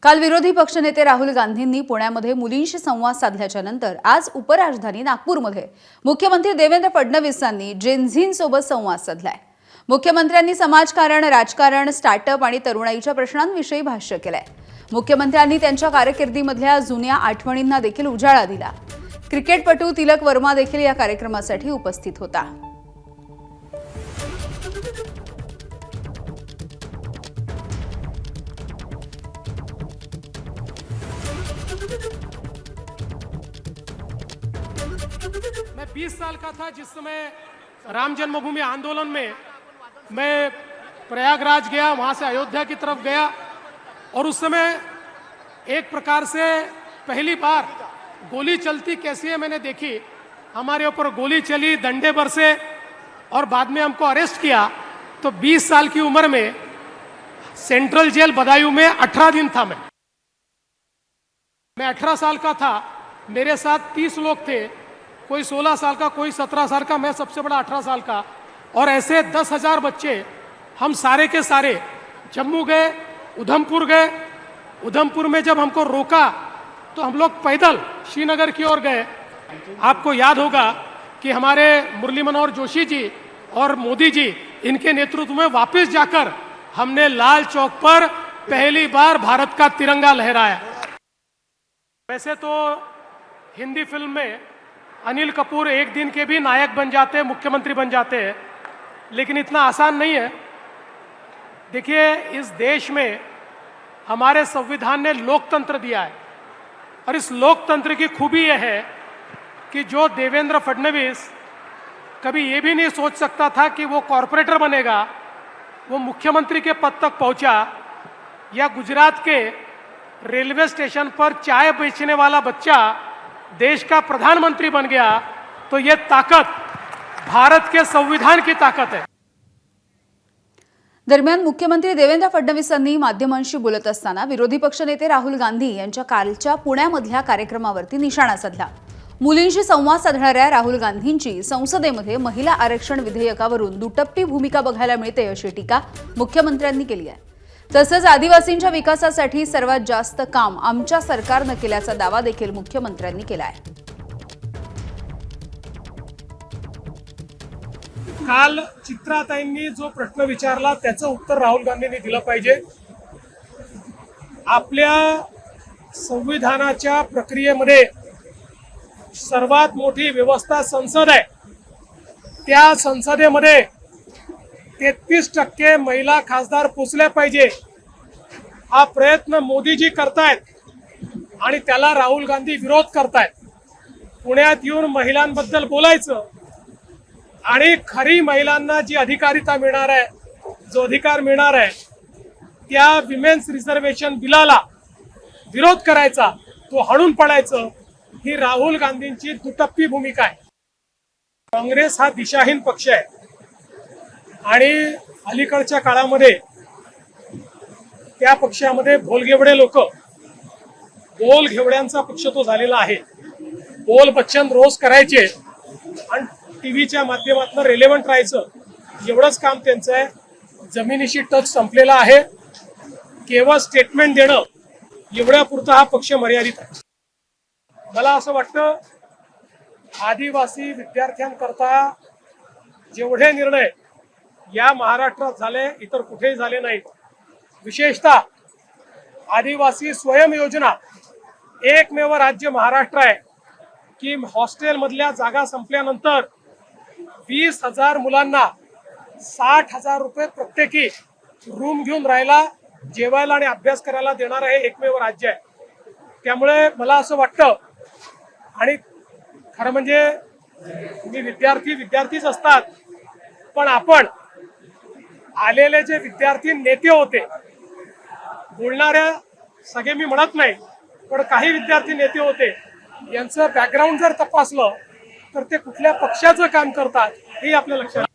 काल विरोधी पक्षनेते राहुल गांधींनी पुण्यामध्ये मुलींशी संवाद साधल्याच्या नंतर आज उपराजधानी नागपूरमध्ये मुख्यमंत्री देवेंद्र फडणवीसांनी जेनझींसोबत संवाद साधलाय। मुख्यमंत्र्यांनी समाजकारण, राजकारण, स्टार्टअप आणि तरुणाईच्या प्रश्नांविषयी भाष्य केलंय। मुख्यमंत्र्यांनी त्यांच्या कारकिर्दीमधल्या जुन्या आठवणींना देखील उजाळा दिला। क्रिकेटपटू तिलक वर्मा देखील या कार्यक्रमासाठी उपस्थित होता। मैं 20 साल का था जिस समय राम जन्मभूमि आंदोलन में मैं प्रयागराज गया, वहां से अयोध्या की तरफ गया और उस समय एक प्रकार से पहली बार गोली चलती कैसी है मैंने देखी। हमारे ऊपर गोली चली, डंडे बरसे और बाद में हमको अरेस्ट किया। तो 20 साल की उम्र में सेंट्रल जेल बदायूं में 18 दिन था। मैं 18 साल का था, मेरे साथ 30 लोग थे, कोई 16 साल का, कोई 17 साल का, मैं सबसे बड़ा 18 साल का। और ऐसे 10,000 बच्चे हम सारे के सारे जम्मू गए, उधमपुर गए। उधमपुर में जब हमको रोका तो हम लोग पैदल श्रीनगर की ओर गए। आपको याद होगा कि हमारे मुरली मनोहर जोशी जी और मोदी जी, इनके नेतृत्व में वापस जाकर हमने लाल चौक पर पहली बार भारत का तिरंगा लहराया। वैसे तो हिंदी फिल्म में अनिल कपूर एक दिन के भी नायक बन जाते, मुख्यमंत्री बन जाते हैं, लेकिन इतना आसान नहीं है। देखिए, इस देश में हमारे संविधान ने लोकतंत्र दिया है और इस लोकतंत्र की खूबी यह है कि जो देवेंद्र फडणवीस कभी ये भी नहीं सोच सकता था कि वो कॉरपोरेटर बनेगा, वो मुख्यमंत्री के पद तक पहुंचा। या गुजरात के रेलवे स्टेशन पर चाय बेचने वाला बच्चा देश का प्रधानमंत्री बन गया। तो ये ताकत भारत के संविधान की ताकत है। दरम्यान मुख्यमंत्री देवेंद्र फडणवीसांनी माध्यमांशी बोलत असताना विरोधी पक्षनेते राहुल गांधी यांच्या कालच्या पुण्यामधल्या कार्यक्रमावरती निशाणा साधला। मुलींशी संवाद साधणाऱ्या राहुल गांधींची संसदेमध्ये महिला आरक्षण विधेयकावरून दुटप्पी भूमिका बघायला मिळते अशी टीका मुख्यमंत्र्यांनी केली आहे। तसंच आदिवासींच्या विकासासाठी सर्वात जास्त काम आमच्या सरकारनं केल्याचा दावा देखील मुख्यमंत्र्यांनी केला आहे। काल चित्राताईंनी जो प्रश्न विचारला त्याचं उत्तर राहुल गांधींनी दिलं पाहिजे। आपल्या संविधानाच्या प्रक्रियेमध्ये सर्वात मोठी व्यवस्था संसद आहे। त्या संसदेमध्ये 33% महिला खासदार पोचल्या पाहिजे, हा प्रयत्न मोदीजी करतायत आणि त्याला राहुल गांधी विरोध करतायत। पुण्यात येऊन महिलांबद्दल बोलायचं आणि खरी महिलांना जी अधिकारिता मिळणार आहे, जो अधिकार मिळणार आहे, त्या विमेन्स रिझर्वेशन बिलाला विरोध करायचा, तो हाणून पडायचं, ही राहुल गांधींची दुटप्पी भूमिका आहे। काँग्रेस हा दिशाहीन पक्ष आहे आणि अलीकडच्या काळामध्ये त्या पक्षामध्ये भोलगेवडे लोक, बोल घेवड्यांचा पक्ष तो झालेला आहे। बोल बच्चन रोज करायचे आणि टीव्हीच्या माध्यमातून रेलेव्हंट राहायचं, एवढंच काम त्यांचं आहे। जमिनीशी टच संपलेला आहे, केवळ स्टेटमेंट देणं एवढ्यापुरता हा पक्ष मर्यादित आहे। मला असं वाटतं आदिवासी विद्यार्थ्यांकरता जेवढे निर्णय या महाराष्ट्रात झाले, इतर कुठेही झाले नाहीत। विशेषतः आदिवासी स्वयं योजना, एकमेव राज्य महाराष्ट्र आहे की हॉस्टेल मधल्या जागा संपल्यानंतर 20,000 मुलांना 60,000 रुपये प्रत्येकी रूम घेऊन राहायला, जेवायला आणि अभ्यास करायला देणार आहे एकमेव राज्य आहे। त्यामुळे मला असं वाटतं, आणि खरं म्हणजे मी विद्यार्थीच असतात, पण आपण आलेले जे विद्यार्थी नेते होते, बोलणाऱ्या सगळे मी म्हणत नाही, पण काही विद्यार्थी नेते होते, यांचं बॅकग्राऊंड जर तपासलं तर ते कुठल्या पक्षाचं काम करतात हे आपल्या लक्षात